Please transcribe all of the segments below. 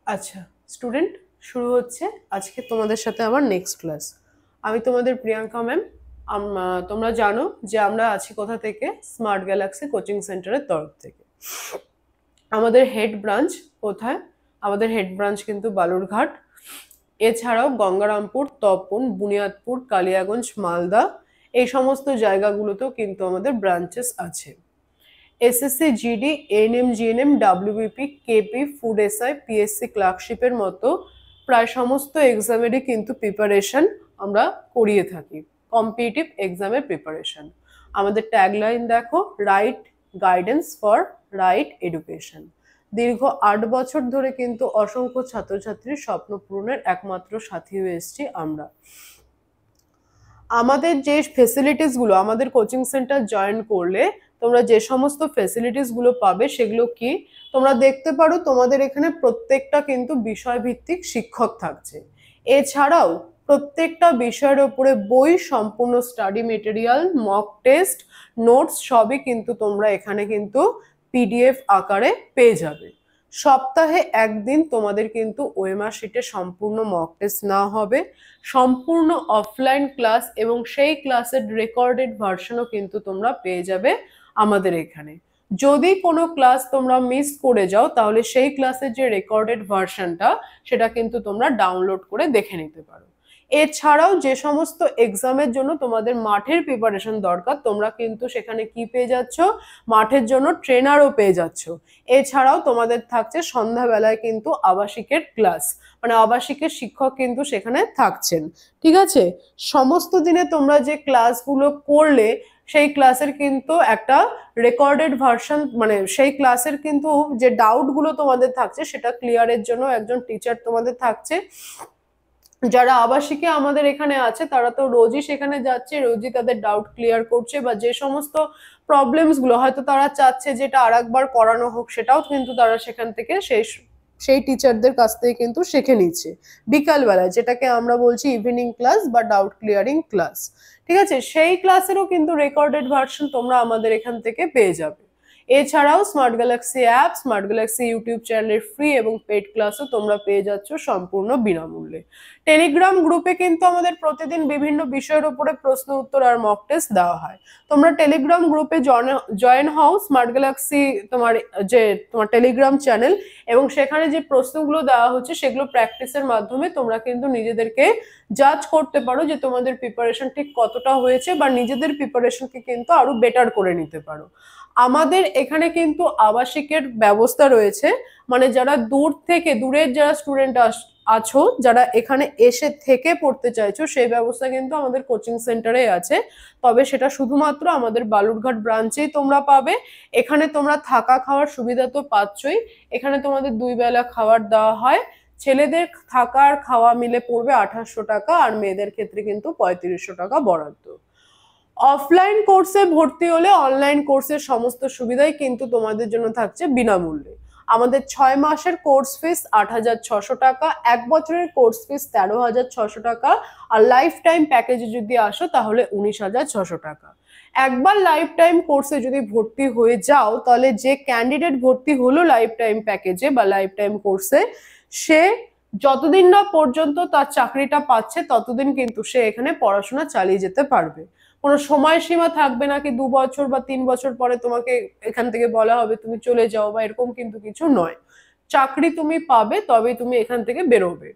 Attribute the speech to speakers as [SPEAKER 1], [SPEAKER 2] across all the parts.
[SPEAKER 1] আচ্ছা স্টুডেন্ট, শুরু হচ্ছে আজকে তোমাদের সাথে আমার নেক্সট ক্লাস। আমি তোমাদের প্রিয়াঙ্কা ম্যাম। তোমরা জানো যে আমরা আছি কোথা থেকে, স্মার্ট গ্যালাক্সি কোচিং সেন্টারের তরফ থেকে। আমাদের হেড ব্রাঞ্চ কোথায়? আমাদের হেড ব্রাঞ্চ কিন্তু বালুরঘাট। এছাড়াও গঙ্গারামপুর, তপন, বুনিয়াদপুর, কালিয়াগঞ্জ, মালদা এই সমস্ত জায়গাগুলোতেও কিন্তু আমাদের ব্রাঞ্চেস আছে। SSC GD, ANM GNM, WBP, KP, food SI, PSC ক্লার্কশিপের মতো প্রায় সমস্ত এক্সামেরই কিন্তু প্রিপারেশন আমরা করিয়ে থাকি, কম্পিটিটিভ এক্সামের প্রিপারেশন। আমাদের ট্যাগলাইন দেখো, right guidance for right education. দীর্ঘ 8 বছর ধরে কিন্তু অসংখ্য ছাত্রছাত্রীর স্বপ্ন পূরণের একমাত্র সাথী হয়ে এসেছি আমরা। আমাদের যে ফেসিলিটিস গুলো, আমাদের কোচিং সেন্টার জয়েন করলে তোমরা যে সমস্ত ফেসিলিটিস গুলো পাবে সেগুলো কি তোমরা দেখতে পারো। তোমাদের এখানে প্রত্যেকটা কিন্তু বিষয়ভিত্তিক শিক্ষক থাকছে। এছাড়াও প্রত্যেকটা বিষয়ের উপরে বই, সম্পূর্ণ study material, mock test, notes সবই কিন্তু তোমরা এখানে কিন্তু পিডিএফ আকারে পেয়ে যাবে। সপ্তাহে একদিন তোমাদের কিন্তু ওএমআর শিটে সম্পূর্ণ মক টেস্ট নেওয়া হবে। সম্পূর্ণ অফলাইন ক্লাস এবং সেই ক্লাসের রেকর্ডেড ভার্সনও কিন্তু তোমরা পেয়ে যাবে আমাদের এখানে। যদি কোনো ক্লাস তোমরা মিস করে যাও তাহলে সেই ক্লাসের যে রেকর্ডেড ভার্সনটা সেটা কিন্তু তোমরা ডাউনলোড করে দেখে নিতে পারো। এছাড়াও যে সমস্ত এক্সামের জন্য তোমাদের মাঠের প্রিপারেশন দরকার, তোমরা কিন্তু সেখানে কি পেয়ে যাচ্ছ, মাঠের জন্য ট্রেনারও পেয়ে যাচ্ছ। এছাড়াও তোমাদের থাকছে সন্ধ্যাবেলায় কিন্তু আবাসিকের ক্লাস, মানে আবাসিকের শিক্ষক কিন্তু সেখানে থাকছেন। ঠিক আছে, সমস্ত দিনে তোমরা যে ক্লাসগুলো করলে সেই ক্লাসের কিন্তু একটা রেকর্ডেড ভার্সন, মানে সেই ক্লাসের কিন্তু যে ডাউটগুলো তোমাদের থাকছে সেটা ক্লিয়ারের জন্য একজন টিচার তোমাদের থাকছে। যারা আবাসিকে আমাদের এখানে আছে তারা তো রোজই সেখানে যাচ্ছে, রোজই তাদের ডাউট ক্লিয়ার করছে, বা যে সমস্ত প্রবলেমস গুলো হয়তো তারা চাচ্ছে যেটা আরেকবার করানো হোক সেটাও কিন্তু তারা সেখান থেকে সেই টিচারদের কাছ থেকে কিন্তু শিখে নিচ্ছে বিকালবেলায়, যেটাকে আমরা বলছি ইভিনিং ক্লাস বা ডাউট ক্লিয়ারিং ক্লাস। ঠিক আছে, সেই ক্লাসেরও কিন্তু রেকর্ডেড ভার্সন তোমরা আমাদের এখান থেকে পেয়ে যাবে। এছাড়াও smart Galaxy app, smart Galaxy YouTube চ্যানেলের ফ্রি এবং পেড ক্লাসও তোমরা পেয়ে যাচ্ছ সম্পূর্ণ বিনামূল্যে। টেলিগ্রাম গ্রুপে কিন্তু আমাদের প্রতিদিন বিভিন্ন বিষয়ের উপরে প্রশ্ন উত্তর আর মক টেস্ট দেওয়া হয়। তোমরা টেলিগ্রাম গ্রুপে জয়েন হও, স্মার্ট গ্যালাক্সি তোমার টেলিগ্রাম চ্যানেল, এবং সেখানে যে প্রশ্নগুলো দেওয়া হচ্ছে সেগুলো প্র্যাকটিসের মাধ্যমে তোমরা কিন্তু নিজেদেরকে জাজ করতে পারো যে তোমাদের প্রিপারেশন ঠিক কতটা হয়েছে, বা নিজেদের প্রিপারেশনকে কিন্তু আরো বেটার করে নিতে পারো। আমাদের এখানে কিন্তু আবাসিকের ব্যবস্থা রয়েছে, মানে যারা দূরের যারা স্টুডেন্ট আছো, যারা এখানে এসে থেকে পড়তে চাইছো, সেই ব্যবস্থা কিন্তু আমাদের কোচিং সেন্টারে আছে। তবে সেটা শুধুমাত্র আমাদের বালুরঘাট ব্রাঞ্চেই তোমরা পাবে। এখানে তোমরা থাকা খাওয়ার সুবিধা তো পাচ্ছই, এখানে তোমাদের 2 বেলা খাবার দেওয়া হয়। ছেলেদের থাকা আর খাওয়া মিলে পড়বে 2800 টাকা, আর মেয়েদের ক্ষেত্রে কিন্তু 3500 টাকা বরাদ্দ। অফলাইন কোর্সে ভর্তি হলে অনলাইন কোর্সের সমস্ত সুবিধাই কিন্তু তোমাদের জন্য থাকছে বিনামূল্যে। আমাদের 6 মাসের কোর্স ফিস 8600 টাকা, 1 বছরের কোর্স ফিস 13600 টাকা, আর লাইফ টাইম প্যাকেজে যদি আসো তাহলে 19600 টাকা। একবার লাইফ টাইম কোর্সে যদি ভর্তি হয়ে যাও তাহলে যে ক্যান্ডিডেট ভর্তি হলো লাইফ টাইম প্যাকেজে বা লাইফ টাইম কোর্সে, সে যতদিন না পর্যন্ত তার চাকরিটা পাচ্ছে ততদিন কিন্তু সে এখানে পড়াশোনা চালিয়ে যেতে পারবে। কোনো সময়সীমা থাকবে না কি 2 বছর বা 3 বছর পরে তোমাকে এখান থেকে বলা হবে তুমি চলে যাও, বা এরকম কিন্তু কিছু নয়। চাকরি তুমি পাবে তবেই তুমি এখান থেকে বেরোবে।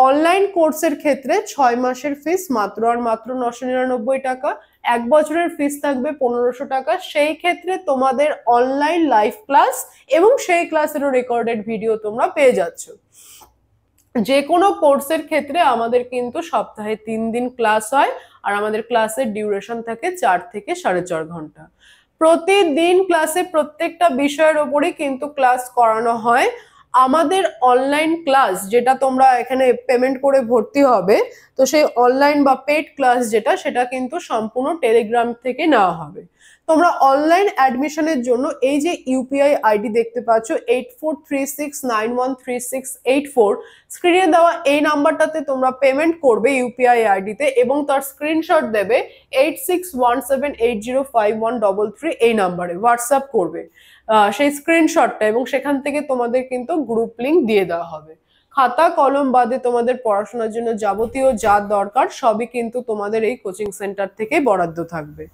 [SPEAKER 1] অনলাইন কোর্সের ক্ষেত্রে 6 মাসের ফিস মাত্র আর মাত্র 999 টাকা, 1 বছরের ফিস থাকবে 1500 টাকা। সেই ক্ষেত্রে তোমাদের অনলাইন লাইভ ক্লাস এবং সেই ক্লাসেরও রেকর্ডেড ভিডিও তোমরা পেয়ে যাচ্ছ। যে কোনো কোর্সের ক্ষেত্রে আমাদের কিন্তু সপ্তাহে 3 দিন ক্লাস হয়, আর আমাদের ক্লাসের ডিউরেশন থাকে 4 থেকে 4.5 ঘন্টা। প্রতিদিন ক্লাসে প্রত্যেকটা বিষয়ের ওপরে কিন্তু ক্লাস করানো হয়। আমাদের অনলাইন ক্লাস যেটা তোমরা এখানে পেমেন্ট করে ভর্তি হবে, তো সেই অনলাইন বা পেড ক্লাস যেটা, সেটা কিন্তু সম্পূর্ণ টেলিগ্রাম থেকে নেওয়া হবে। তোমরা অনলাইন অ্যাডমিশনের জন্য এই যে ইউপিআই আইডি দেখতে পাচ্ছ 8436913684, স্ক্রিনে দেওয়া এই নাম্বারটাতে তোমরা পেমেন্ট করবে ইউপিআই আইডিতে এবং তার স্ক্রিনশট দেবে 8617805133 এই নাম্বারে হোয়াটসঅ্যাপ করবে সেই স্ক্রিনশটটা, এবং সেখান থেকে তোমাদের কিন্তু গ্রুপ লিংক দিয়ে দেওয়া হবে। খাতা কলম বাদে তোমাদের পড়াশোনার জন্য যাবতীয় যা দরকার সবই কিন্তু তোমাদের এই কোচিং সেন্টার থেকে বরাদ্দ থাকবে।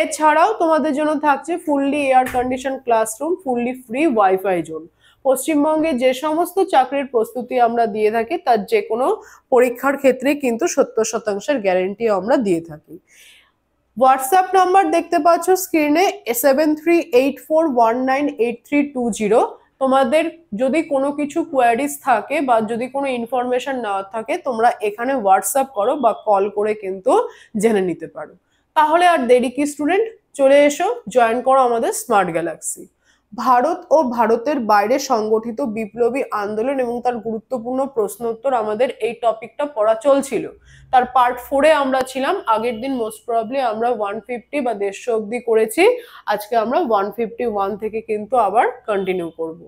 [SPEAKER 1] এছাড়াও তোমাদের জন্য থাকছে fully air condition classroom, fully free wifi zone. পশ্চিমবঙ্গে যে সমস্ত চাকরির প্রস্তুতি আমরা দিয়ে থাকি তার যে কোনো পরীক্ষার ক্ষেত্রে কিন্তু 70% গ্যারেন্টি আমরা দিয়ে থাকি। হোয়াটসঅ্যাপ নাম্বার দেখতে পাচ্ছ স্ক্রিনে 7384198320। তোমাদের যদি কোনো কিছু কোয়ারিজ থাকে বা যদি কোনো ইনফরমেশন নেওয়ার থাকে তোমরা এখানে হোয়াটসঅ্যাপ করো বা কল করে কিন্তু জেনে নিতে পারো। তাহলে আর দেরি কি স্টুডেন্ট, চলে এসো, জয়েন করো আমাদের স্মার্ট গ্যালাক্সি। ভারত ও ভারতের বাইরে সংগঠিত বিপ্লবী আন্দোলন এবং তার গুরুত্বপূর্ণ প্রশ্ন উত্তর আমাদের এই টপিকটা পড়া চলছিল। তার পার্ট 4-এ আমরা ছিলাম। আগের দিন মোস্ট প্রবাবলি আমরা 150 বা 150 অব্দি করেছি। আজকে আমরা 151 থেকে কিন্তু আবার কন্টিনিউ করব।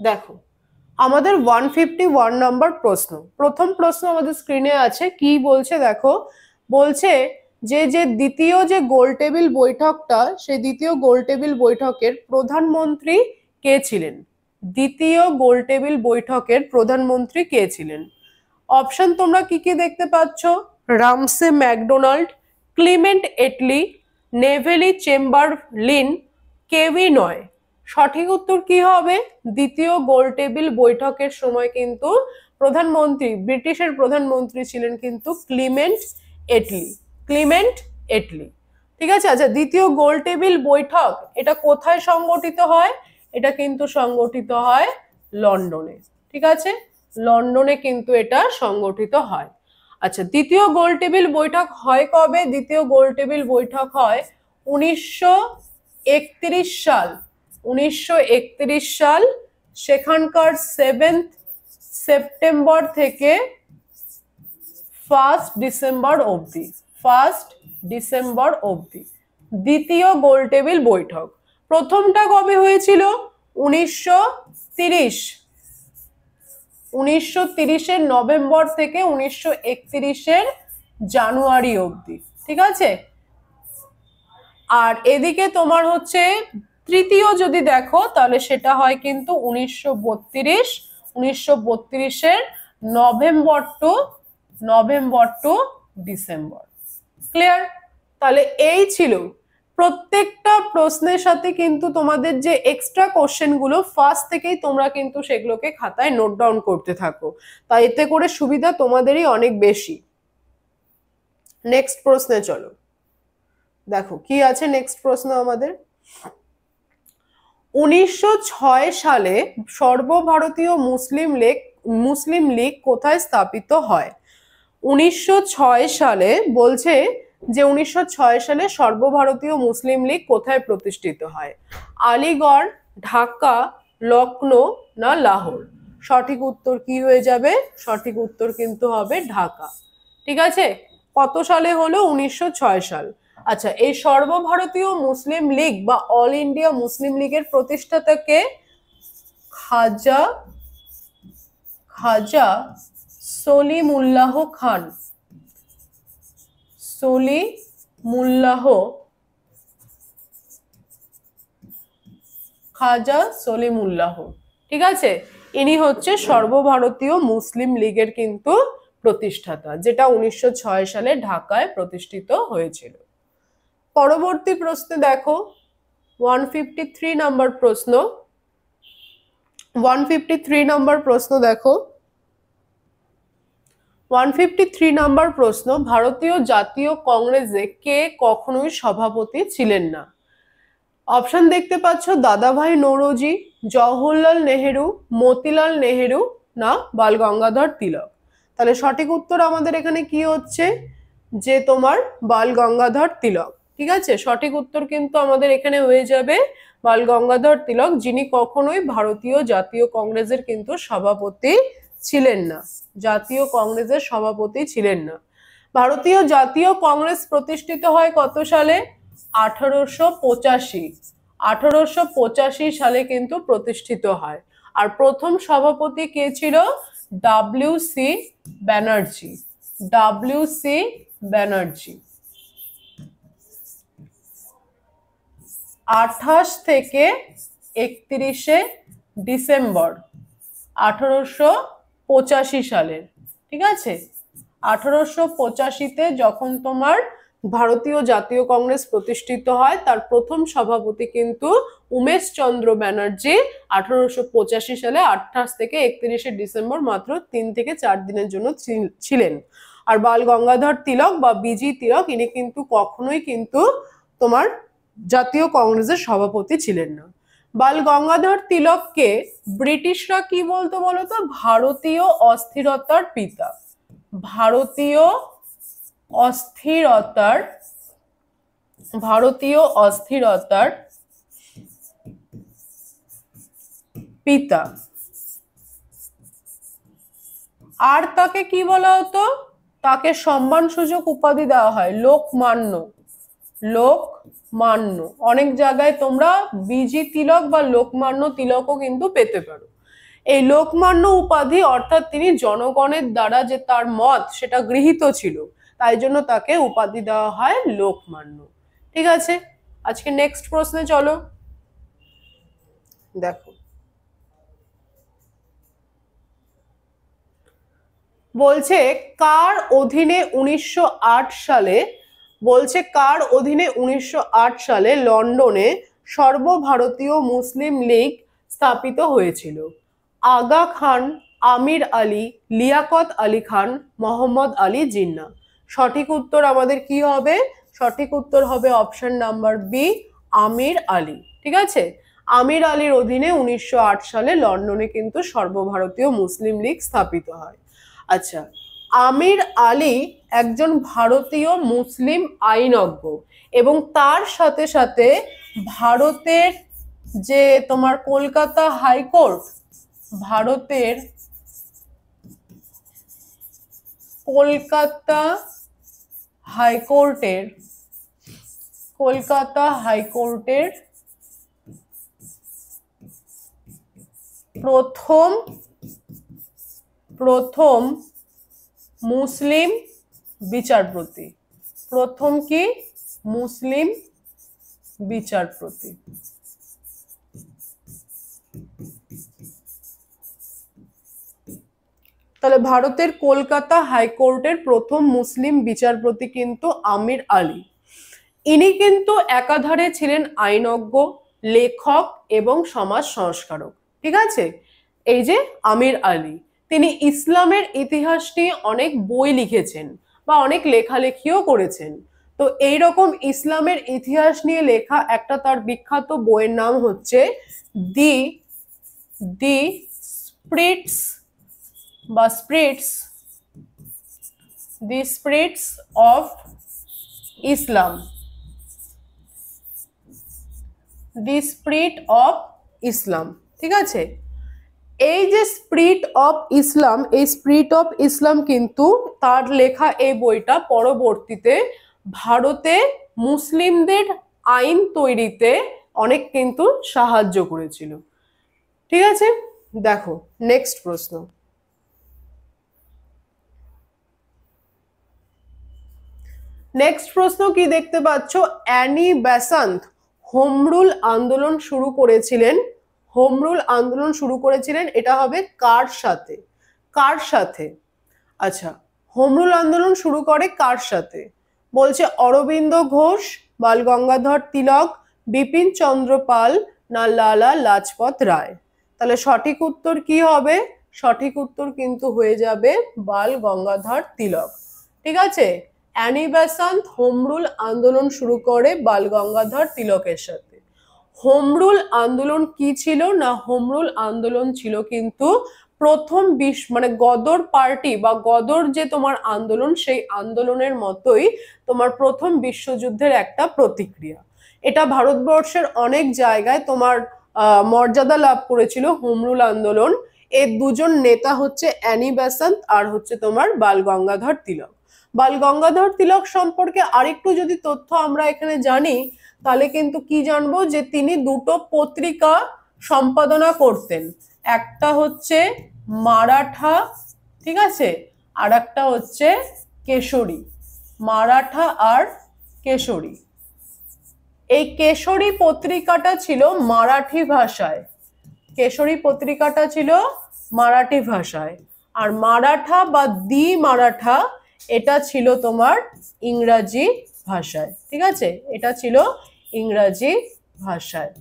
[SPEAKER 1] দেখো আমাদের 151 নাম্বার প্রশ্ন, প্রথম প্রশ্ন আমাদের স্ক্রিনে আছে, কি বলছে দেখো, বলছে যে দ্বিতীয় যে গোল টেবিল বৈঠকটা, সেই দ্বিতীয় গোল টেবিল বৈঠকের প্রধানমন্ত্রী কে ছিলেন? দ্বিতীয় গোল টেবিল বৈঠকের প্রধানমন্ত্রী কে ছিলেন? অপশন তোমরা কি কি দেখতে পাচ্ছ? Ramsay MacDonald, Clement Attlee, Neville Chamberlain, কেভি নয়। সঠিক উত্তর কি হবে? দ্বিতীয় গোল টেবিল বৈঠকের সময় কিন্তু প্রধানমন্ত্রী, ব্রিটিশের প্রধানমন্ত্রী ছিলেন কিন্তু ক্লিমেন্ট এটলি। ক্লিমেন্ট এটলি, ঠিক আছে। আচ্ছা, দ্বিতীয় গোল টেবিল বৈঠক এটা কোথায় সংগঠিত হয়? এটা কিন্তু সংগঠিত হয় লন্ডনে, ঠিক আছে, লন্ডনে কিন্তু এটা সংগঠিত হয়। আচ্ছা, দ্বিতীয় গোল টেবিল বৈঠক হয় কবে? দ্বিতীয় গোল টেবিল বৈঠক হয় 1931 সাল। 1931 সাল, সেখানকার 7 সেপ্টেম্বর থেকে 1 ডিসেম্বর অবধি। 1 ডিসেম্বর অবধি দ্বিতীয় গোল টেবিল বৈঠক। প্রথমটা কবে হয়েছিল? 1930। 1930-এর নভেম্বর থেকে 1931-এর জানুয়ারি অবধি, ঠিক আছে। আর এদিকে তোমার হচ্ছে তৃতীয় যদি দেখো তাহলে সেটা হয় কিন্তু 1932। 1932-এর নভেম্বর টু ডিসেম্বর। ক্লিয়ার? তাহলে এই ছিল প্রত্যেকটা প্রশ্নের সাথে কিন্তু তোমাদের যে এক্সট্রা কোশ্চেন গুলো ফার্স্ট থেকেই তোমরা কিন্তু সেগুলোকে খাতায় নোট ডাউন করতে থাকো, তাই এতে করে সুবিধা তোমাদেরই অনেক বেশি। নেক্সট প্রশ্নে চলো, দেখো কি আছে নেক্সট প্রশ্ন আমাদের। 1906 সালে সর্বভারতীয় মুসলিম লীগ কোথায় স্থাপিত হয়? 1906 সালে বলছে যে 1906 সালে সর্বভারতীয় মুসলিম লীগ কোথায় প্রতিষ্ঠিত হয়? আলিগড়, ঢাকা, লখনৌ না লাহোর? সঠিক উত্তর কি হয়ে যাবে? সঠিক উত্তর কিন্তু হবে ঢাকা, ঠিক আছে। কত সালে হলো? 1906 সাল। আচ্ছা, এই সর্বভারতীয় মুসলিম লীগ বা অল ইন্ডিয়া মুসলিম লীগের প্রতিষ্ঠাতা কে? খাজা সলিমুল্লাহ খান। খাজা সলিমুল্লাহ, ঠিক আছে। ইনি হচ্ছে সর্বভারতীয় মুসলিম লীগের কিন্তু প্রতিষ্ঠাতা, যেটা 1906 সালে ঢাকায় প্রতিষ্ঠিত হয়েছিল। পরবর্তী প্রশ্নে দেখো 153 নম্বর প্রশ্ন। 153 নম্বর প্রশ্ন দেখো। 153 নম্বর প্রশ্ন, ভারতীয় জাতীয় কংগ্রেসে কে কখনোই সভাপতি ছিলেন না? অপশন দেখতে পাচ্ছ দাদাভাই নৌরোজি, জওহরলাল নেহেরু, মতিলাল নেহেরু না বাল গঙ্গাধর তিলক? তাহলে সঠিক উত্তর আমাদের এখানে কি হচ্ছে? যে তোমার বাল গঙ্গাধর তিলক, ঠিক আছে। সঠিক উত্তর কিন্তু আমাদের এখানে হয়ে যাবে বাল গঙ্গাধর তিলক, যিনি কখনোই ভারতীয় জাতীয় কংগ্রেসের কিন্তু সভাপতি ছিলেন না, জাতীয় কংগ্রেসের সভাপতি ছিলেন না। ভারতীয় জাতীয় কংগ্রেস প্রতিষ্ঠিত হয় কত সালে? 1885। 1885 সালে কিন্তু প্রতিষ্ঠিত হয়। আর প্রথম সভাপতি কে ছিল? ডব্লিউ.সি. ব্যানার্জি। ডব্লিউ.সি. ব্যানার্জি। 28 থেকে 31 ডিসেম্বর 1885 সালের, ঠিক আছে? 1885-তে যখন তোমার ভারতীয় জাতীয় কংগ্রেস প্রতিষ্ঠিত হয়, তার প্রথম সভাপতি কিন্তু উমেশ চন্দ্র ব্যানার্জি 1885 সালে 28 থেকে 31 ডিসেম্বর মাত্র 3 থেকে 4 দিনের জন্য ছিলেন। আর বাল গঙ্গাধর তিলক বা বিজি তিলক, ইনি কিন্তু কখনোই কিন্তু তোমার জাতীয় কংগ্রেসের সভাপতি ছিলেন না। বাল গঙ্গাধর তিলককে ব্রিটিশরা কি বলতো বলতো? ভারতীয় অস্থিরতার পিতা। ভারতীয় অস্থিরতার পিতা। আর তাকে কি বলা হতো? তাকে সম্মানসূচক উপাধি দেওয়া হয় লোকমান্য। লোকমান্য। অনেক জায়গায় তোমরা বিজি তিলক বা লোকমান্য তিলকও কিন্তু পেতে পারো। এই লোকমান্য উপাধি অর্থাৎ তিনি জনগণের দ্বারা যে তার মত সেটা গৃহীত ছিল, তাই জন্য তাকে উপাধি দেওয়া হয় লোকমান্য। ঠিক আছে, আজকে নেক্সট প্রশ্নে চলো। দেখো, বলছে কার অধীনে 1908 সালে, বলছে কার অধীনে 1908 সালে লন্ডনে সর্বভারতীয় মুসলিম লীগ স্থাপিত হয়েছিল? আগা খান, আমির আলী, লিয়াকত আলী খান, মোহাম্মদ আলী জিন্নাহ। সঠিক উত্তর আমাদের কি হবে? সঠিক উত্তর হবে অপশন নাম্বার বি, আমির আলী। ঠিক আছে, আমির আলীর অধীনে 1908 সালে লন্ডনে কিন্তু সর্বভারতীয় মুসলিম লীগ স্থাপিত হয়। আচ্ছা, আমির আলী একজন ভারতীয় মুসলিম আইনজ্ঞ এবং তার সাথে সাথে ভারতের যে তোমার কলকাতা হাইকোর্ট, ভারতের কলকাতা হাইকোর্টের প্রথম মুসলিম বিচারপতি। প্রথম কি? মুসলিম বিচারপতি। তাহলে ভারতের কলকাতা হাইকোর্টের প্রথম মুসলিম বিচারপতি কিন্তু আমির আলী। ইনি কিন্তু একাধারে ছিলেন আইনজ্ঞ, লেখক এবং সমাজ সংস্কারক। ঠিক আছে, এই যে আমির আলী, তিনি ইসলামের ইতিহাস নিয়ে অনেক বই লিখেছেন বা অনেক লেখালেখিও করেছেন। তো এইরকম ইসলামের ইতিহাস নিয়ে লেখা একটা তার বিখ্যাত বইয়ের নাম হচ্ছে the spirits of Islam. The spirit of Islam. ঠিক আছে, এই যে স্পিরিট অফ ইসলাম, এই স্পিরিট অফ ইসলাম কিন্তু তার লেখা এই বইটা পরবর্তীতে ভারতে মুসলিমদের আইন তৈরিতে অনেক কিন্তু সাহায্য করেছিল। ঠিক আছে, দেখো নেক্সট প্রশ্ন। নেক্সট প্রশ্ন কি দেখতে পাচ্ছ? অ্যানি বেসান্ত হোম রুল আন্দোলন শুরু করেছিলেন। হোম রুল আন্দোলন শুরু করেছিলেন, এটা হবে কার সাথে? কার সাথে? আচ্ছা, হোম রুল আন্দোলন শুরু করে কার সাথে? বলছে অরবিন্দ ঘোষ, বাল গঙ্গাধর তিলক, বিপিন চন্দ্র পাল না লালা লাজপত রায়। তাহলে সঠিক উত্তর কি হবে? সঠিক উত্তর কিন্তু হয়ে যাবে বাল গঙ্গাধর তিলক। ঠিক আছে, অ্যানি বেসান্ত হোম রুল আন্দোলন শুরু করে বাল গঙ্গাধর তিলকের সাথে। হোম রুল আন্দোলন কি ছিল না? হোম রুল আন্দোলন ছিল কিন্তু প্রথম মানে গদর পার্টি বা গদর যে তোমার আন্দোলন, সেই আন্দোলনের মতোই তোমার প্রথম বিশ্বযুদ্ধের একটা প্রতিক্রিয়া। এটা ভারতবর্ষের অনেক জায়গায় তোমার মর্যাদা লাভ করেছিল হোমরুল আন্দোলন। এর দুজন নেতা হচ্ছে অ্যানি বেসান্ত আর হচ্ছে তোমার বাল গঙ্গাধর তিলক। বাল গঙ্গাধর তিলক সম্পর্কে আরেকটু যদি তথ্য আমরা এখানে জানি, তাহলে কিন্তু কি জানবো, যে তিনি দুটো পত্রিকা সম্পাদনা করতেন। একটা হচ্ছে মারাঠা, ঠিক আছে, আর একটা হচ্ছে কেশরী। মারাঠা আর কেশরী। এই কেশরী পত্রিকাটা ছিল মারাঠি ভাষায়। কেশরী পত্রিকাটা ছিল মারাঠি ভাষায়। আর মারাঠা বা দি মারাঠা এটা ছিল তোমার ইংরাজি ভাষায়। ঠিক আছে, এটা ছিল ইংরাজি ভাষায়।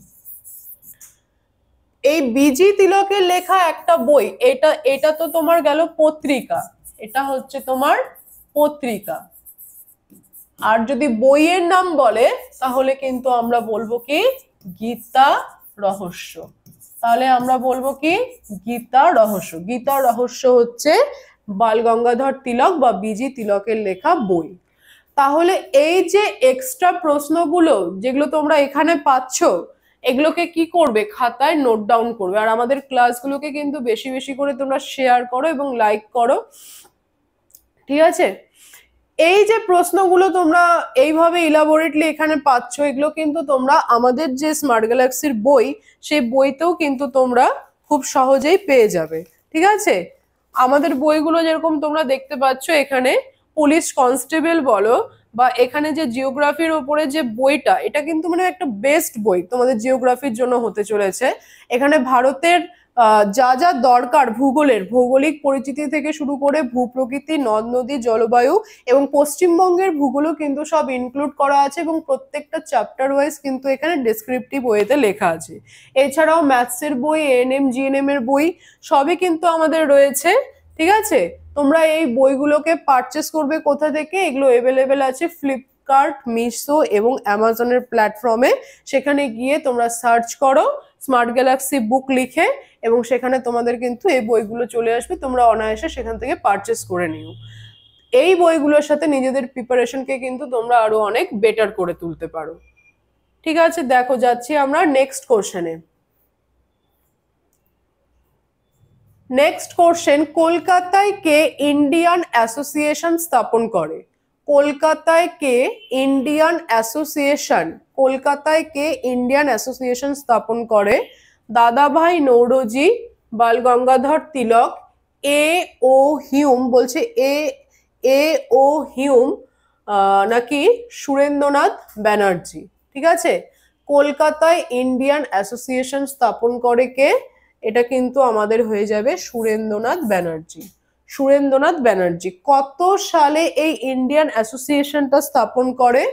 [SPEAKER 1] এই বিজি তিলকের লেখা একটা বই, এটা তো তোমার গেল পত্রিকা, এটা হচ্ছে তোমার পত্রিকা। আর যদি বইয়ের নাম বলে তাহলে কিন্তু আমরা বলবো কি গীতা রহস্য। তাহলে আমরা বলবো কি গীতা রহস্য। গীতা রহস্য হচ্ছে বাল গঙ্গাধর তিলক বা বিজি তিলকের লেখা বই। তাহলে এই যে এক্সট্রা প্রশ্নগুলো যেগুলো তোমরা এখানে পাচ্ছ, এগুলোকে কি করবে, খাতায় নোট ডাউন করবে। আর আমাদের ক্লাসগুলোকে কিন্তু বেশি বেশি করে তোমরা শেয়ার করো এবং লাইক করো, ঠিক আছে। এই যে প্রশ্নগুলো তোমরা এইভাবে ইলাবোরেটলি এখানে পাচ্ছ, এগুলো কিন্তু তোমরা আমাদের যে স্মার্ট গ্যালাক্সির বই, সেই বইতেও কিন্তু তোমরা খুব সহজেই পেয়ে যাবে, ঠিক আছে। আমাদের বইগুলো যেরকম তোমরা দেখতে পাচ্ছ, এখানে পুলিশ কনস্টেবল বলো বা এখানে যে জিওগ্রাফির উপরে যে বইটা, এটা কিন্তু মানে একটা বেস্ট বই তোমাদের জিওগ্রাফির জন্য হতে চলেছে। এখানে ভারতের যা যা দরকার ভূগোলের, ভৌগোলিক পরিচিতি থেকে শুরু করে ভূপ্রকৃতি, নদ নদী, জলবায়ু এবং পশ্চিমবঙ্গের ভূগোলও কিন্তু সব ইনক্লুড করা আছে এবং প্রত্যেকটা চ্যাপ্টার ওয়াইজ কিন্তু এখানে ডেসক্রিপটিভ ওয়েতে লেখা আছে। এছাড়াও ম্যাথসের বই, এএনএম জিএনএম এর বই সবই কিন্তু আমাদের রয়েছে, ঠিক আছে। তোমরা এই বইগুলোকে পারচেস করবে কোথা থেকে, এগুলো অ্যাভেলেবেল আছে ফ্লিপকার্ট, মিশো এবং অ্যামাজনের প্ল্যাটফর্মে। সেখানে গিয়ে তোমরা সার্চ করো স্মার্ট গ্যালাক্সি বুক লিখে এবং সেখানে তোমাদের কিন্তু এই বইগুলো চলে আসবে, তোমরা অনায়াসে সেখান থেকে পারচেস করে নিও। এই বইগুলোর সাথে নিজেদের প্রিপারেশনকে কিন্তু তোমরা আরো অনেক বেটার করে তুলতে পারো, ঠিক আছে। দেখো যাচ্ছি আমরা নেক্সট কোশ্চেনে। নেক্সট কোশ্চেন, কলকাতায় কে ইন্ডিয়ান অ্যাসোসিয়েশন স্থাপন করে? কলকাতায় কে ইন্ডিয়ান অ্যাসোসিয়েশন, কলকাতায় কে ইন্ডিয়ান অ্যাসোসিয়েশন স্থাপন করে? দাদাভাই নৌরোজি, বাল গঙ্গাধর তিলক, এ ও হিউম, বলছে এ ও হিউম, নাকি সুরেন্দ্রনাথ ব্যানার্জি? ঠিক আছে, কলকাতায় ইন্ডিয়ান অ্যাসোসিয়েশন স্থাপন করে কে? এটা কিন্তু আমাদের হয়ে যাবে সুরেন্দ্রনাথ ব্যানার্জি। সুরেন্দ্রনাথ ব্যানার্জি কত সালে এই ইন্ডিয়ান অ্যাসোসিয়েশনটা স্থাপন করে?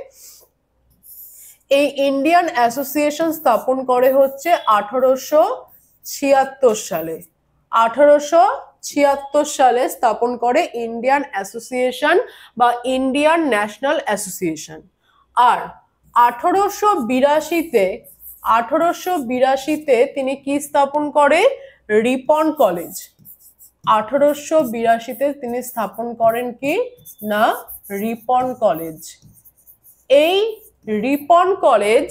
[SPEAKER 1] এই ইন্ডিয়ান অ্যাসোসিয়েশন স্থাপন করে হচ্ছে 1876 সালে। 1876 সালে স্থাপন করে ইন্ডিয়ান অ্যাসোসিয়েশন বা ইন্ডিয়ান ন্যাশনাল অ্যাসোসিয়েশন। আর 1882তে তিনি কি স্থাপন করে? রিপন কলেজ। 1882তে তিনি স্থাপন করেন কি না রিপন কলেজ। এই রিপন কলেজ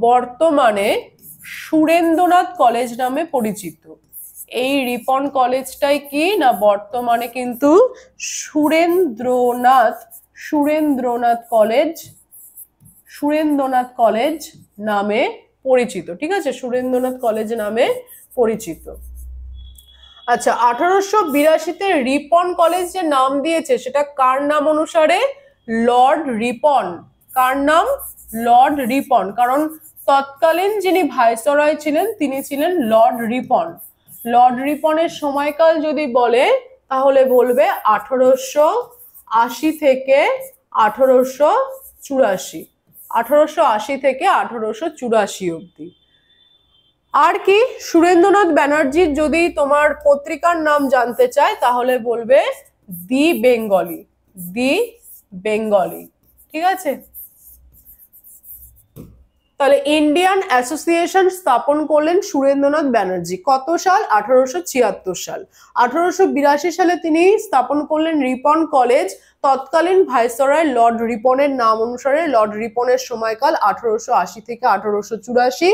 [SPEAKER 1] বর্তমানে সুরেন্দ্রনাথ কলেজ নামে পরিচিত। এই রিপন কলেজটাই কি না বর্তমানে কিন্তু সুরেন্দ্রনাথ কলেজ নামে পরিচিত, ঠিক আছে, সুরেন্দ্রনাথ কলেজ নামে পরিচিত। আচ্ছা, 1882তে রিপন কলেজ যে নাম দিয়েছে সেটা কার নাম অনুসারে? লর্ড রিপন। কার নাম? লর্ড রিপন। কারণ তৎকালীন যিনি ভাইসরয় ছিলেন তিনি ছিলেন লর্ড রিপন। লর্ড রিপনের সময়কাল যদি বলে তাহলে বলবে 1880 থেকে 1884। 1880 থেকে 1884 অব্দি। আর কি সুরেন্দ্রনাথ ব্যানার্জির যদি তোমার পত্রিকার নাম জানতে চায় তাহলে বলবে দি বেঙ্গলি। ঠিক আছে। তাহলে ইন্ডিয়ান অ্যাসোসিয়েশন স্থাপন করলেন সুরেন্দ্রনাথ ব্যানার্জি কত সাল? 1876 সাল। 1882 সালে তিনি স্থাপন করলেন রিপন কলেজ। তৎকালীন ভাইসরয় লর্ড রিপনের নাম অনুসারে লর্ড রিপনের সময়কাল 1880 থেকে 1884।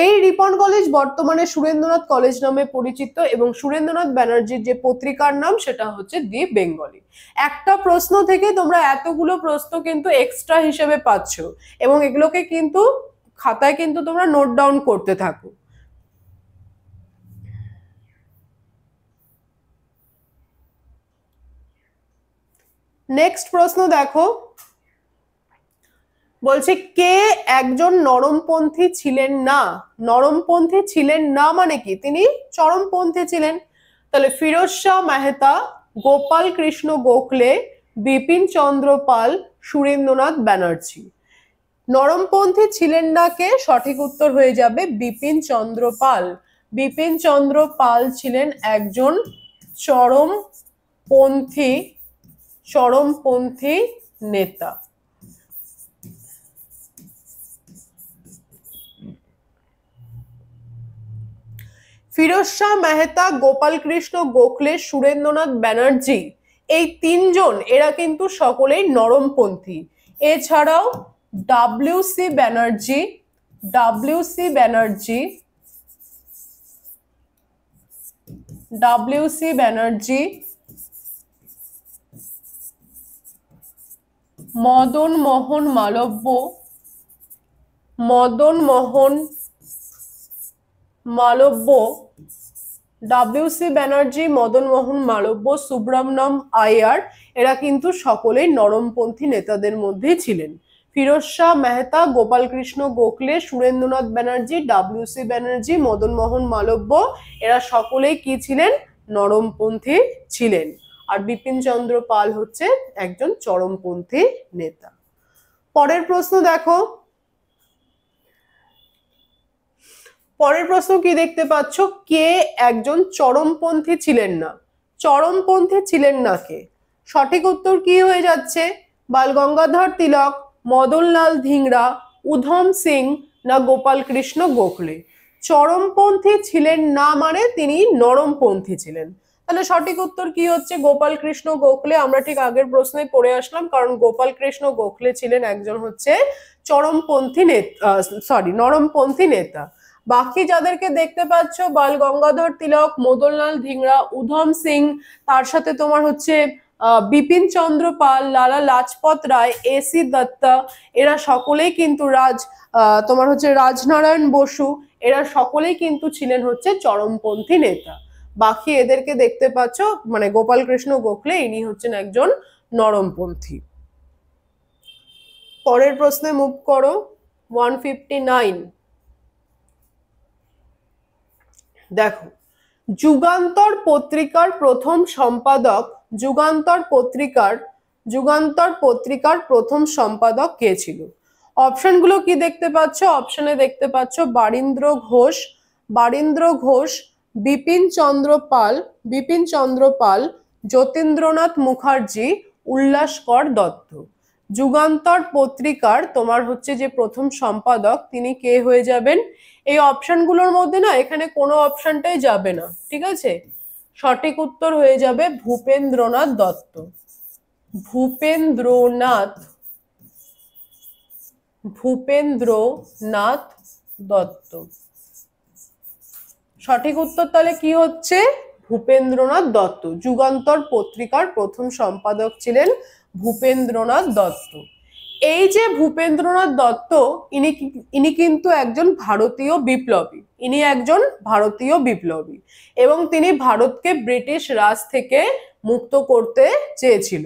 [SPEAKER 1] এই রিপন কলেজ বর্তমানে সুরেন্দ্রনাথ কলেজ নামে পরিচিত এবং সুরেন্দ্রনাথ ব্যানার্জির যে পত্রিকার নাম সেটা হচ্ছে দি বেঙ্গলি। একটা প্রশ্ন থেকে তোমরা এতগুলো প্রশ্ন কিন্তু এক্সট্রা হিসেবে পাচ্ছ এবং এগুলোকে কিন্তু খাতায় কিন্তু তোমরা নোট ডাউন করতে থাকো। নেক্সট প্রশ্ন দেখো, বলছে কে একজন নরমপন্থী ছিলেন না? নরমপন্থী ছিলেন না মানে কি? তিনি চরমপন্থী ছিলেন। তাহলে ফিরোজ শাহ মেহতা, গোপাল কৃষ্ণ গোখলে, বিপিন চন্দ্র পাল, সুরেন্দ্রনাথ ব্যানার্জি। নরমপন্থী ছিলেন না কে? সঠিক উত্তর হয়ে যাবে বিপিন চন্দ্র পাল। বিপিন চন্দ্র পাল ছিলেন একজন চরমপন্থী নেতা। ফিরোজ শাহ মেহতা, গোপাল কৃষ্ণ গোখলে, সুরেন্দ্রনাথ ব্যানার্জি, এই তিনজন এরা কিন্তু সকলেই নরমপন্থী। এছাড়াও ডাব্লিউসি ব্যানার্জি, মদন মোহন মালব্য, ডাব্লিউসি ব্যানার্জি, মদন মোহন মালব্য, সুব্রমণ্যম আয়ার, এরা কিন্তু সকলেই নরমপন্থী নেতাদের মধ্যে ছিলেন। ফিরোজ শাহ মেহতা, গোপাল কৃষ্ণ গোখলে, সুরেন্দ্রনাথ ব্যানার্জি, ডাব্লিউসি ব্যানার্জি, মদন মোহন মালব্য, এরা সকলেই কি ছিলেন? নরমপন্থী ছিলেন। আর বিপিন চন্দ্র পাল হচ্ছে একজন চরমপন্থী নেতা। পরের প্রশ্ন দেখো, পরের প্রশ্ন কি দেখতে পাচ্ছ? কে একজন চরমপন্থী ছিলেন না? চরমপন্থী ছিলেন না কে? সঠিক উত্তর কি হয়ে যাচ্ছে? বাল গঙ্গাধর তিলক, মদনলাল ধিংরা, উধম সিং না গোপাল কৃষ্ণ গোখলে? চরমপন্থী ছিলেন না মানে তিনি নরমপন্থী ছিলেন। তাহলে সঠিক উত্তর কি হচ্ছে? গোপাল কৃষ্ণ গোখলে। আমরা ঠিক আগের প্রশ্নে পড়ে আসলাম, কারণ গোপাল কৃষ্ণ গোখলে ছিলেন একজন হচ্ছে চরমপন্থী নেতা, নরমপন্থী নেতা। বাকি যাদেরকে দেখতে পাচ্ছ, বাল গঙ্গাধর তিলক, মদনলাল ধিংরা, উধম সিং, তার সাথে তোমার হচ্ছে বিপিন চন্দ্র পাল, লালা লাজপত রায়, এসি দত্তা, এরা সকলেই কিন্তু তোমার হচ্ছে রাজনারায়ণ বসু, এরা সকলেই কিন্তু ছিলেন হচ্ছে চরমপন্থী নেতা। বাকি এদেরকে দেখতে পাচ্ছ, মানে গোপাল কৃষ্ণ গোখলে ইনি হচ্ছেন একজন নরমপন্থী। পরের প্রশ্নে মুভ করো। 159 দেখো, যুগান্তর পত্রিকার প্রথম সম্পাদক কে ছিল? অপশনগুলো কি দেখতে পাচ্ছ? অপশনে দেখতে পাচ্ছ বারীন্দ্র ঘোষ, বিপিন চন্দ্র পাল, যতীন্দ্রনাথ মুখার্জি, উল্লাসকর দত্ত। যুগান্তর পত্রিকার তোমার হচ্ছে যে প্রথম সম্পাদক, তিনি কে হয়ে যাবেন? এই অপশনগুলোর মধ্যে না এখানে কোনো অপশনটাই যাবে না, ঠিক আছে? সঠিক উত্তর হয়ে যাবে ভূপেন্দ্রনাথ দত্ত। ভূপেন্দ্রনাথ দত্ত। সঠিক উত্তর তাহলে কি হচ্ছে? ভূপেন্দ্রনাথ দত্ত। যুগান্তর পত্রিকার প্রথম সম্পাদক ছিলেন ভূপেন্দ্রনাথ দত্ত। এই যে ভূপেন্দ্রনাথ দত্ত, ইনি কিন্তু একজন ভারতীয় বিপ্লবী এবং তিনি ভারতকে ব্রিটিশ রাজ থেকে মুক্ত করতে চেয়েছিল।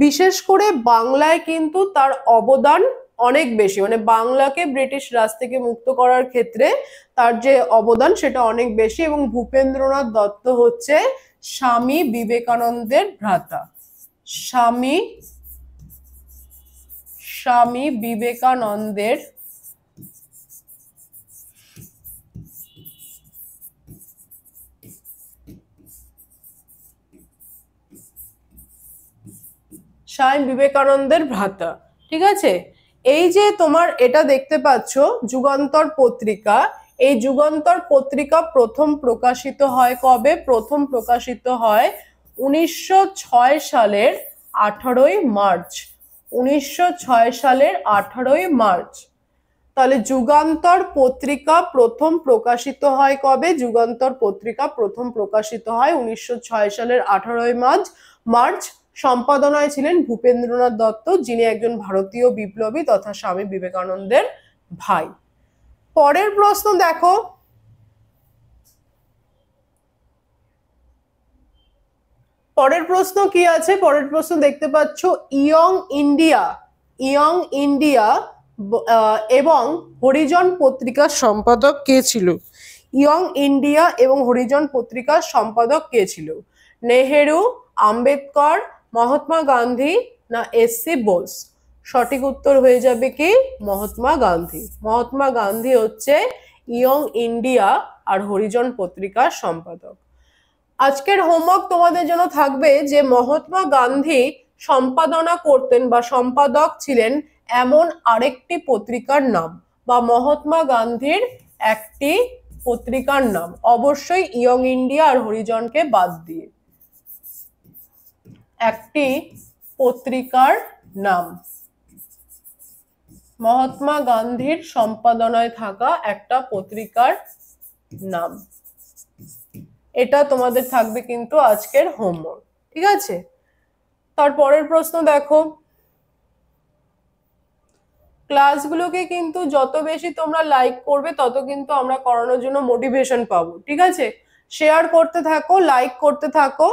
[SPEAKER 1] বিশেষ করে বাংলায় কিন্তু তার অবদান অনেক বেশি, মানে বাংলাকে ব্রিটিশ রাজ থেকে মুক্ত করার ক্ষেত্রে তার যে অবদান সেটা অনেক বেশি। এবং ভূপেন্দ্রনাথ দত্ত হচ্ছে স্বামী বিবেকানন্দের ভ্রাতা। স্বামী বিবেকানন্দের ভ্রাতা, ঠিক আছে? এই যে তোমার এটা দেখতে পাচ্ছ যুগান্তর পত্রিকা, এই যুগান্তর পত্রিকা প্রথম প্রকাশিত হয় কবে? প্রথম প্রকাশিত হয় 1906 সালের 18ই মার্চ। 1906 সালের 18ই মার্চ। তাহলে যুগান্তর পত্রিকা প্রথম প্রকাশিত হয় কবে? যুগান্তর পত্রিকা প্রথম প্রকাশিত হয় 1906 সালের 18ই মার্চ। সম্পাদনায় ছিলেন ভূপেন্দ্রনাথ দত্ত, যিনি একজন ভারতীয় বিপ্লবী তথা স্বামী বিবেকানন্দের ভাই। পরের প্রশ্ন দেখো, পরের প্রশ্ন কি আছে? পরের প্রশ্ন দেখতে পাচ্ছ ইয়ং ইন্ডিয়া এবং হরিজন পত্রিকার সম্পাদক কে ছিল? ইয়ং ইন্ডিয়া এবং হরিজন পত্রিকার সম্পাদক কে ছিল? নেহেরু, আম্বেদকর, মহাত্মা গান্ধী না এস.সি. বোস? সঠিক উত্তর হয়ে যাবে কি মহাত্মা গান্ধী। মহাত্মা গান্ধী হচ্ছে ইয়ং ইন্ডিয়া আর হরিজন পত্রিকার সম্পাদক। আজকের হোমওয়ার্ক তোমাদের জন্য থাকবে যে মহাত্মা গান্ধী সম্পাদনা করতেন বা সম্পাদক ছিলেন এমন আরেকটি পত্রিকার নাম, বা মহাত্মা গান্ধীর একটি পত্রিকার নাম, অবশ্যই ইয়ং ইন্ডিয়া আর হরিজনকে বাদ দিয়ে একটি পত্রিকার নাম, মহাত্মা গান্ধীর সম্পাদনায় থাকা একটা পত্রিকার নাম। এটা তোমাদের থাকবে কিন্তু আজকের হোমওয়ার্ক, ঠিক আছে? তারপরের প্রশ্ন দেখো, ক্লাসগুলোকে কিন্তু যত বেশি তোমরা লাইক করবে তত কিন্তু আমরা করানোর জন্য মোটিভেশন পাবো, ঠিক আছে? শেয়ার করতে থাকো, লাইক করতে থাকো।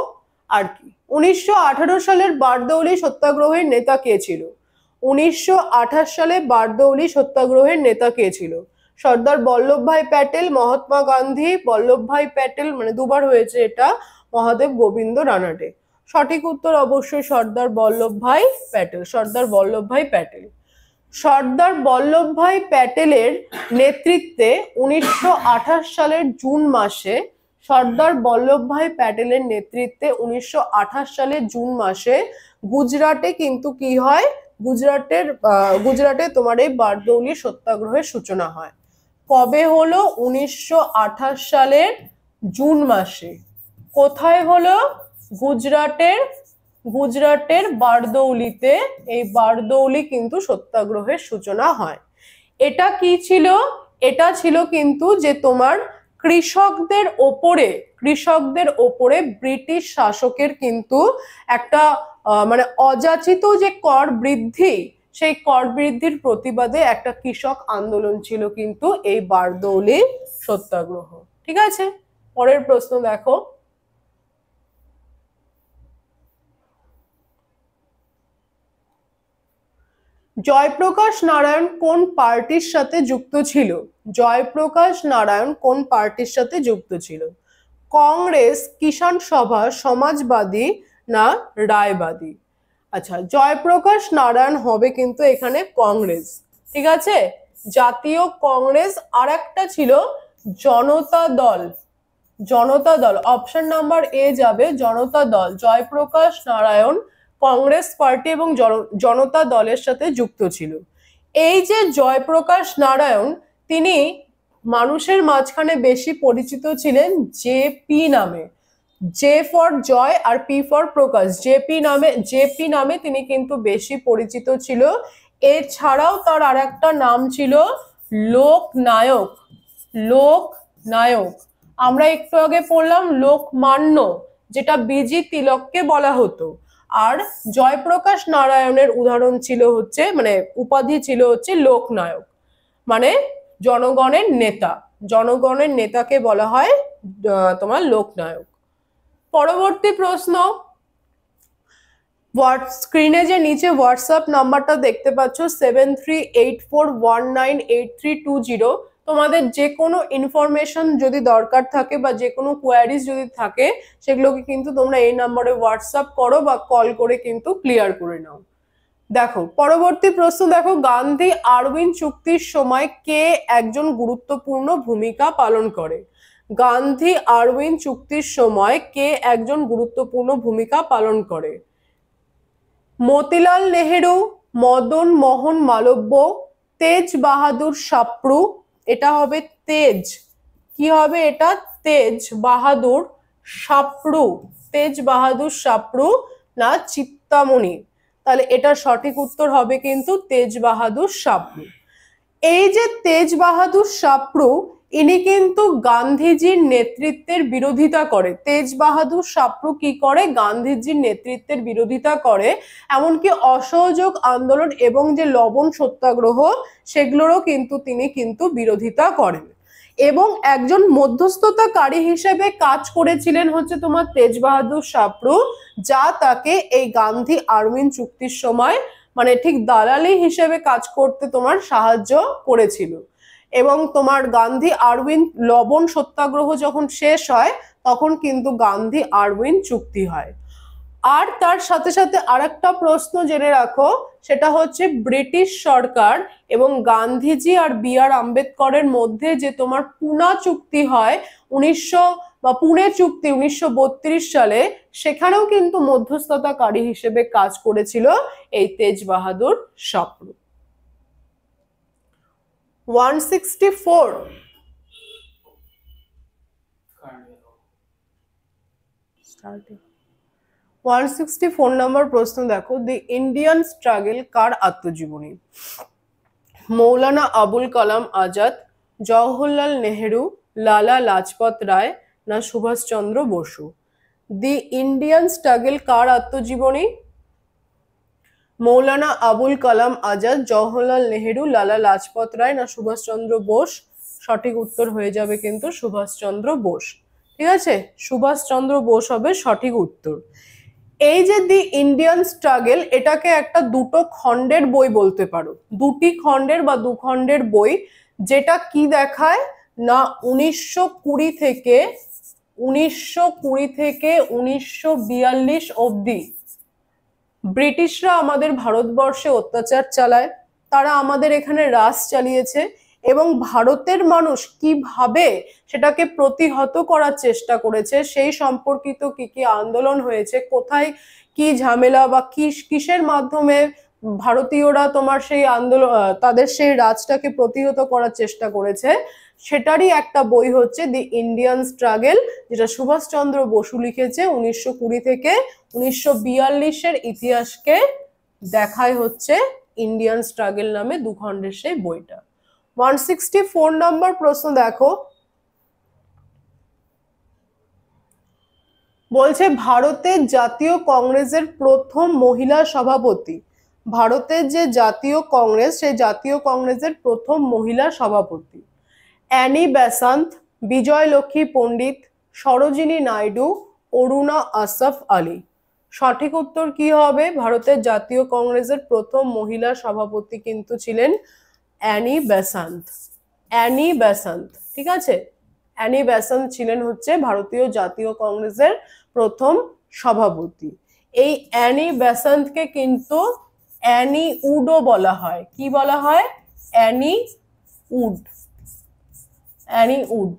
[SPEAKER 1] আর কি 1918 সালের বারদৌলি সত্যাগ্রহের নেতা কে ছিল? 1928 সালে বারদৌলি সত্যাগ্রহের নেতা কে ছিল? সর্দার বল্লভভাই প্যাটেল, মহাত্মা গান্ধী, বল্লভভাই প্যাটেল, মানে দুবার হয়েছে এটা, মহাদেব গোবিন্দ রানাডে? সঠিক উত্তর অবশ্যই সর্দার বল্লভভাই প্যাটেল। সর্দার বল্লভভাই প্যাটেল। সর্দার বল্লভভাই প্যাটেলের নেতৃত্বে 1928 সালের জুন মাসে, সর্দার বল্লভভাই প্যাটেলের নেতৃত্বে 1928 সালের জুন মাসে গুজরাটে কিন্তু কি হয়? গুজরাটে তোমার এই বারদৌলি সত্যাগ্রহের সূচনা হয়। কবে হলো? 1928 সালের জুন মাসে। কোথায় হলো? গুজরাটের বারদৌলিতে। এই বারদৌলি কিন্তু সত্যাগ্রহের সূচনা হয়। এটা কি ছিল? এটা ছিল কিন্তু যে তোমার কৃষকদের ওপরে ব্রিটিশ শাসকের কিন্তু একটা মানে অযাচিত যে কর বৃদ্ধি, সেই কর বৃদ্ধির প্রতিবাদে একটা কৃষক আন্দোলন ছিল কিন্তু এই বারদৌলি সত্যাগ্রহ, ঠিক আছে? পরের প্রশ্ন দেখো, জয়প্রকাশ নারায়ণ কোন পার্টির সাথে যুক্ত ছিল? জয়প্রকাশ নারায়ণ কোন পার্টির সাথে যুক্ত ছিল? কংগ্রেস, কিষাণ সভা, সমাজবাদী না রায়বাদী? আচ্ছা, জয়প্রকাশ নারায়ণ হবে কিন্তু এখানে কংগ্রেস, ঠিক আছে? জাতীয় কংগ্রেস। আর একটা ছিল জনতা দল। জনতা দল, অপশন নাম্বার এ যাবে জনতা দল। জয়প্রকাশ নারায়ণ কংগ্রেস পার্টি এবং জনতা দলের সাথে যুক্ত ছিল। এই যে জয়প্রকাশ নারায়ণ, তিনি মানুষের মাঝখানে বেশি পরিচিত ছিলেন জেপি নামে। জে ফর জয় আর পি ফর প্রকাশ, জেপি নামে তিনি কিন্তু বেশি পরিচিত ছিল। এছাড়াও তার আর একটা নাম ছিল লোকনায়ক। লোকনায়ক। আমরা একটু আগে পড়লাম লোকমান্য, যেটা বিজি তিলককে বলা হতো। আর জয়প্রকাশ নারায়ণের উদাহরণ ছিল হচ্ছে, মানে উপাধি ছিল হচ্ছে লোকনায়ক, মানে জনগণের নেতা। জনগণের নেতাকে বলা হয় তোমার লোকনায়ক। পরবর্তী প্রশ্ন, স্ক্রিনে যে নিচে হোয়াটসঅ্যাপ নাম্বারটা দেখতে পাচ্ছ 7384198320, তোমাদের যে কোনো ইনফরমেশন যদি দরকার থাকে বা যে কোনো কোয়ারিজ যদি থাকে, সেগুলোকে কিন্তু তোমরা এই নাম্বারে হোয়াটসঅ্যাপ করো বা কল করে কিন্তু ক্লিয়ার করে নাও। দেখো পরবর্তী প্রশ্ন দেখো, গান্ধী আরউইন চুক্তির সময় কে একজন গুরুত্বপূর্ণ ভূমিকা পালন করে? গান্ধী আরউইন চুক্তির সময় কে একজন গুরুত্বপূর্ণ ভূমিকা পালন করে? মতিলাল নেহেরু, মদন মোহন মালব্য, তেজ বাহাদুর সাপ্রু, এটা হবে তেজ, কি হবে এটা, তেজ বাহাদুর সাপ্রু, তেজ বাহাদুর সাপ্রু না চিন্তামণি, তাহলে এটা সঠিক উত্তর হবে কিন্তু তেজ বাহাদুর সাপ্রু। এই যে তেজ বাহাদুর সাপ্রু, ইনি কিন্তু গান্ধীজির নেতৃত্বের বিরোধিতা করে। তেজ বাহাদুর সাপ্রু কি করে, গান্ধীজির নেতৃত্বের বিরোধিতা করে, এমনকি অসহযোগ আন্দোলন এবং যে লবণ সত্যাগ্রহ সেগুলোরও কিন্তু তিনি কিন্তু বিরোধিতা করেন। এবং একজন মধ্যস্থতাকারী হিসেবে কাজ করেছিলেন হচ্ছে তোমার তেজ বাহাদুর সাপ্রু, যা তাকে এই গান্ধী আরউইন চুক্তির সময় মানে ঠিক দালালি হিসেবে কাজ করতে তোমার সাহায্য করেছিল। এবং তোমার গান্ধী আরউইন লবণ সত্যাগ্রহ যখন শেষ হয় তখন কিন্তু গান্ধী আরউইন চুক্তি হয়। আর তার সাথে সাথে আরেকটা প্রশ্ন জেনে রাখো, সেটা হচ্ছে ব্রিটিশ সরকার এবং গান্ধীজি আর বি আর আম্বেদকরের মধ্যে যে তোমার পুনা চুক্তি হয় পুনে চুক্তি 1932 সালে, সেখানেও কিন্তু মধ্যস্থতাকারী হিসেবে কাজ করেছিল এই তেজ বাহাদুর সাপ্রু। 164 164 নম্বর প্রশ্ন দেখো, দি ইন্ডিয়ান স্ট্রাগল কার আত্মজীবনী? মৌলানা আবুল কালাম আজাদ, জওহরলাল নেহেরু, লালা লাজপত রায় না Subhash Chandra Basu? The Indian struggle কার আত্মজীবনী? মৌলানা আবুল কালাম আজাদ, জওহরলাল নেহেরু, লালা লাজপত রায় না সুভাষচন্দ্র বোস? সঠিক উত্তর হয়ে যাবে কিন্তু সুভাষচন্দ্র বোস। ঠিক আছে, সুভাষচন্দ্র বোস হবে সঠিক উত্তর। এই যে দি ইন্ডিয়ান স্ট্রাগল, এটাকে একটা দুটো খণ্ডের বই বলতে পারো, দুটি খণ্ডের বা দু খণ্ডের বই, যেটা কি দেখায় না 1920 থেকে 1942 অবধি ব্রিটিশরা আমাদের ভারতবর্ষে অত্যাচার চালায়, তারা আমাদের এখানে রাজ চালিয়েছে এবং ভারতের মানুষ কিভাবে সেটাকে প্রতিহত করার চেষ্টা করেছে, সেই সম্পর্কিত কি কি আন্দোলন হয়েছে, কোথায় কি ঝামেলা বা কিসের মাধ্যমে ভারতীয়রা তোমার সেই আন্দোলন তাদের সেই রাজটাকে প্রতিহত করার চেষ্টা করেছে, সেটারই একটা বই হচ্ছে দি ইন্ডিয়ান স্ট্রাগল, যেটা সুভাষচন্দ্র বসু লিখেছে 1920 থেকে 1942 ইতিহাসকে দেখায় হচ্ছে ইন্ডিয়ান স্ট্রাগল নামে দু খণ্ডের সেই বইটা। 164 নম্বর প্রশ্ন দেখো, বলছে ভারতের জাতীয় কংগ্রেসের প্রথম মহিলা সভাপতি, ভারতের যে জাতীয় কংগ্রেস সেই জাতীয় কংগ্রেসের প্রথম মহিলা সভাপতি অ্যানি বেসান্ত, বিজয় লক্ষ্মী পণ্ডিত, সরোজিনী নাইডু, অরুণা আসফ আলী? সঠিক উত্তর কি হবে? ভারতের জাতীয় কংগ্রেসের প্রথম মহিলা সভাপতি কিন্তু ছিলেন অ্যানি বেসান্ত, অ্যানি বেসান্ত। ঠিক আছে, অ্যানি বেসান্ত ছিলেন হচ্ছে ভারতীয় জাতীয় কংগ্রেসের প্রথম সভাপতি। এই অ্যানি বেসান্তকে কিন্তু অ্যানি উডও বলা হয়। কি বলা হয়? Annie Wood, Annie Wood.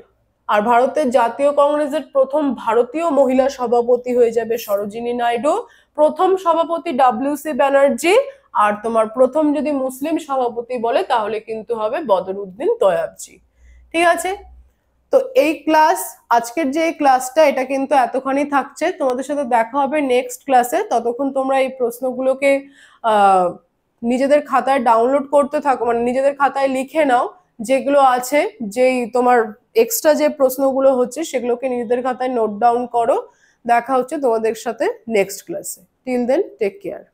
[SPEAKER 1] আর ভারতের জাতীয় কংগ্রেসের প্রথম ভারতীয় মহিলা সভাপতি হয়ে যাবে সরোজিনী নাইডু, প্রথম সভাপতি ডব্লিউ.সি. ব্যানার্জি, আর তোমার প্রথম যদি মুসলিম সভাপতি বলে তাহলে কিন্তু হবে বদরুদ্দিন তয়াবজি। ঠিক আছে, তো এই ক্লাস, আজকের যে ক্লাসটা এটা কিন্তু এতখানি থাকছে। তোমাদের সাথে দেখা হবে নেক্সট ক্লাসে। ততক্ষণ তোমরা এই প্রশ্নগুলোকে নিজেদের খাতায় ডাউনলোড করতে থাকো, মানে নিজেদের খাতায় লিখে নাও যেগুলো আছে, যেই তোমার এক্সট্রা যে প্রশ্নগুলো হচ্ছে সেগুলোকে নিজেদের খাতায় নোট ডাউন করো। দেখা হচ্ছে তোমাদের সাথে নেক্সট ক্লাসে। Till then take care.